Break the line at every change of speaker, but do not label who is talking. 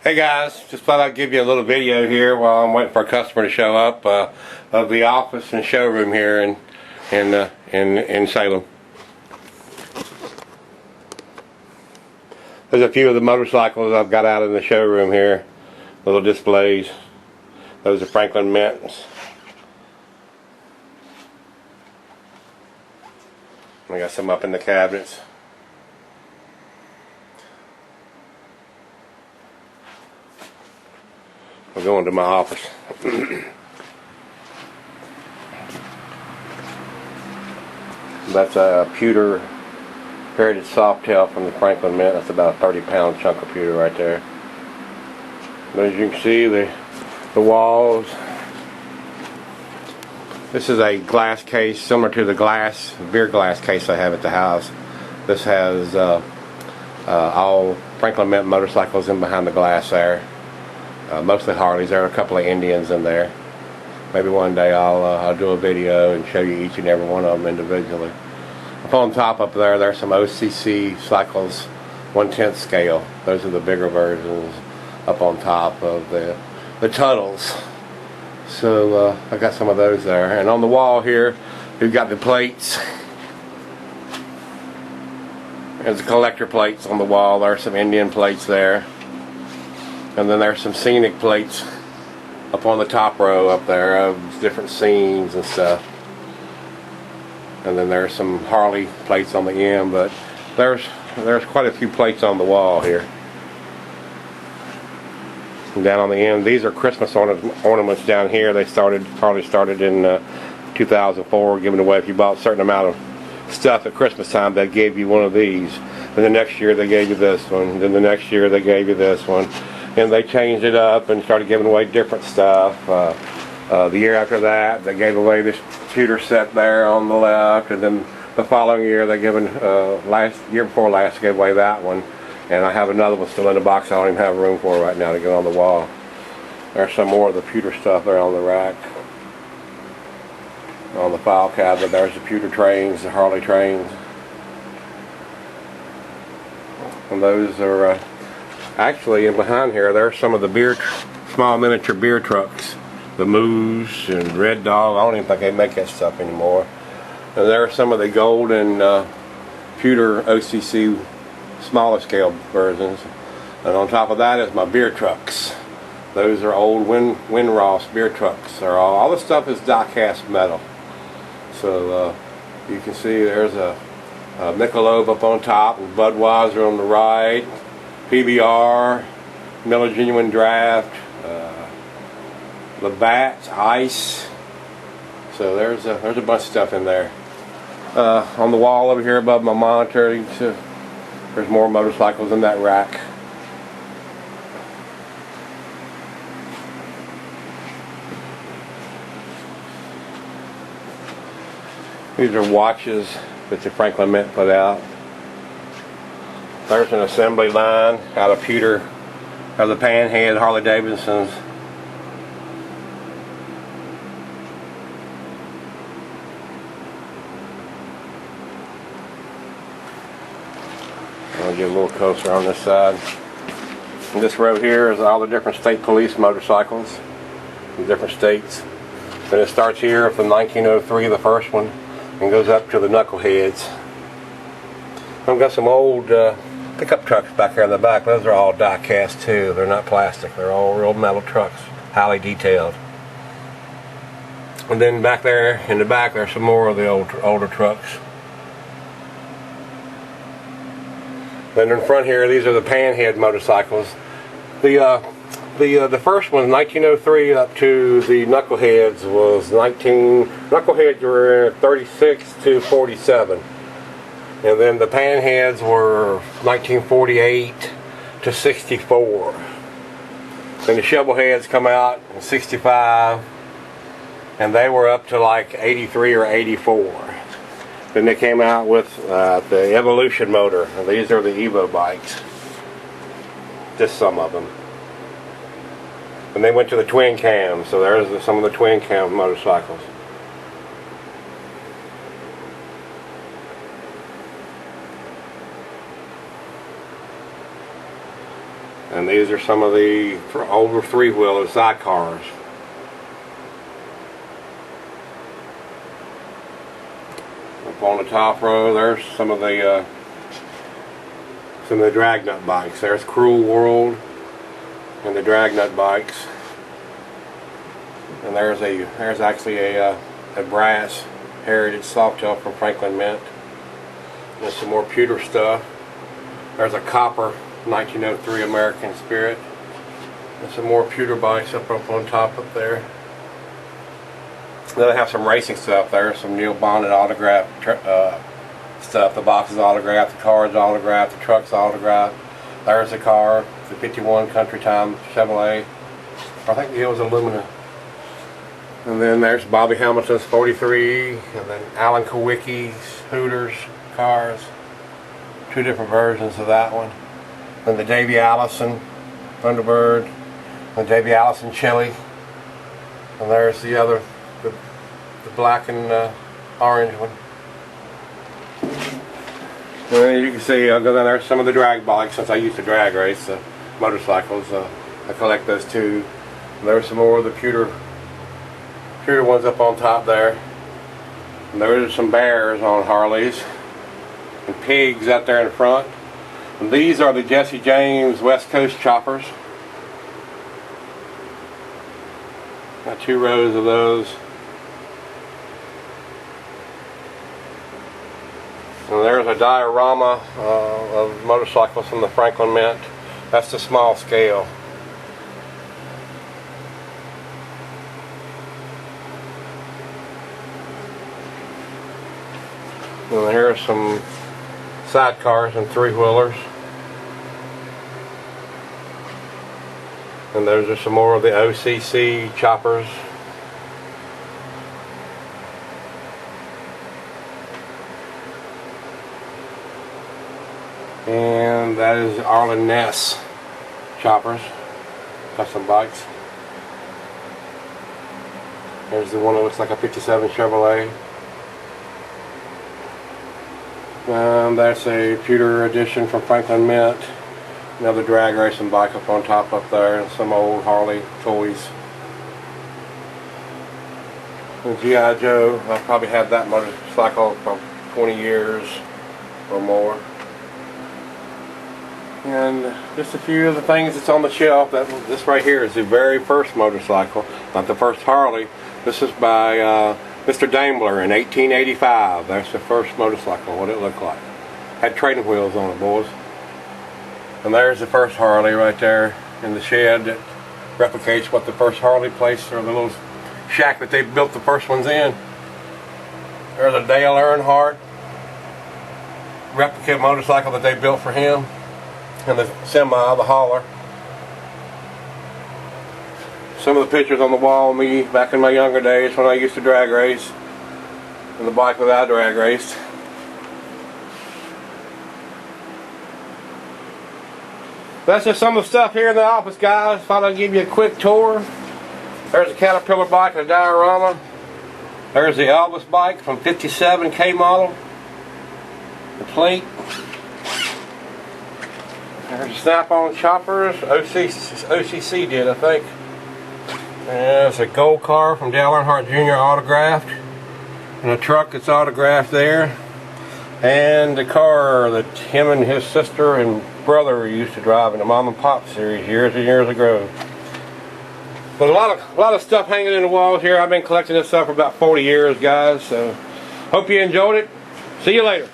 Hey guys, just thought I'd give you a little video here while I'm waiting for a customer to show up of the office and showroom here in Salem. There's a few of the motorcycles I've got out in the showroom here, little displays. Those are Franklin Mints. I got some up in the cabinets. I'm going to my office. That's a pewter Heritage Softail from the Franklin Mint. That's about a 30-pound chunk of pewter right there. But as you can see, the walls. This is a glass case similar to the beer glass case I have at the house. This has all Franklin Mint motorcycles in behind the glass there. Mostly Harleys. There are a couple of Indians in there. Maybe one day I'll do a video and show you each and every one of them individually. Up on top up there, there's some OCC cycles, 1/10 scale. Those are the bigger versions up on top of the tunnels. So I got some of those there. And on the wall here, we've got the plates. There's the collector plates on the wall. There are some Indian plates there. And then there's some scenic plates up on the top row up there of different scenes and stuff. And then there's some Harley plates on the end, but there's quite a few plates on the wall here. And down on the end, these are Christmas ornaments down here. Harley started in 2004, giving away if you bought a certain amount of stuff at Christmas time, they gave you one of these. Then the next year they gave you this one. Then the next year they gave you this one. And they changed it up and started giving away different stuff. The year after that, they gave away this pewter set there on the left, and then the following year, they year before last, they gave away that one. And I have another one still in the box I don't even have room for right now to go on the wall. There's some more of the pewter stuff there on the rack. On the file cabinet, there's the pewter trains, the Harley trains. And those are actually, in behind here, there's some of the small miniature beer trucks. The Moose and Red Dog. I don't even think they make that stuff anymore. And there are some of the gold and pewter OCC smaller scale versions. And on top of that is my beer trucks. Those are old Windross beer trucks. All the stuff is die-cast metal. So you can see there's a Michelob up on top and Budweiser on the right. PBR, Miller Genuine Draft, Labatt, Ice. So there's a bunch of stuff in there. On the wall over here above my monitor, you can see there's more motorcycles in that rack. These are watches that the Franklin Mint put out. There's an assembly line out of pewter of the Panhead Harley Davidsons. I'll get a little closer on this side. And this row here is all the different state police motorcycles from different states. And it starts here from 1903, the first one, and goes up to the Knuckleheads. I've got some old pickup trucks back here in the back. Those are all die cast too. They're not plastic. They're all real metal trucks, highly detailed. And then back there in the back, there's some more of the older trucks. Then in front here, these are the Panhead motorcycles. The first one, 1903 up to the Knuckleheads, was Knuckleheads were 36 to 47. And then the Panheads were 1948 to 64. Then the Shovelheads come out in 65, and they were up to like 83 or 84. Then they came out with the Evolution motor. And these are the Evo bikes. Just some of them. And they went to the twin cam, so there's some of the twin cam motorcycles. And these are some of the older three-wheeler sidecars. Up on the top row, there's some of the Dragnut bikes. There's Cruel World and the Dragnut bikes. And there's actually a brass heritage Softail from Franklin Mint. There's some more pewter stuff. There's a copper 1903 American Spirit. And some more pewter bikes up on top up there. Then I have some racing stuff there. Some Neil Bonnet autographed stuff. The box is autographed, the car is autographed, the truck's autographed. There's the car, the 51 Country Time Chevrolet. I think it was aluminum. And then there's Bobby Hamilton's 43, and then Alan Kowicki's Hooters cars. Two different versions of that one. Then the Davey Allison Thunderbird, the Davey Allison Chili. And there's the other, the black and orange one. And then you can see, I'll go down there, some of the drag bikes, since I used to drag race motorcycles. I collect those too. And there's some more of the pewter ones up on top there. And there's some bears on Harleys and pigs out there in front. And these are the Jesse James West Coast choppers. Got 2 rows of those. And there's a diorama of motorcycles from the Franklin Mint. That's the small scale. And here are some sidecars and three-wheelers. And those are some more of the OCC choppers. And that is Arlen Ness choppers, custom bikes. There's the one that looks like a 57 Chevrolet. That's a pewter edition from Franklin Mint. Another drag racing bike up on top up there, and some old Harley toys. The G.I. Joe, I've probably had that motorcycle for 20 years or more. And just a few of the things that's on the shelf. This right here is the very first motorcycle, not the first Harley. This is by Mr. Daimler in 1885. That's the first motorcycle, what it looked like. Had training wheels on it, boys. And there's the first Harley right there in the shed that replicates what the first Harley place, or the little shack that they built the first ones in. There's a Dale Earnhardt replica motorcycle that they built for him. And the semi, the hauler. Some of the pictures on the wall of me back in my younger days when I used to drag race. And the bike that I drag raced. That's just some of the stuff here in the office, guys. Thought I'd give you a quick tour. There's a Caterpillar bike and a diorama. There's the Elvis bike from '57 K model. The plate. There's the Snap-on choppers. OCC did, I think. There's a gold car from Dale Earnhardt Jr. autographed. And a truck that's autographed there. And the car that him and his sister and brother used to drive in the Mom and Pop series years and years ago. But a lot of stuff hanging in the walls here. I've been collecting this stuff for about 40 years, guys. So hope you enjoyed it. See you later.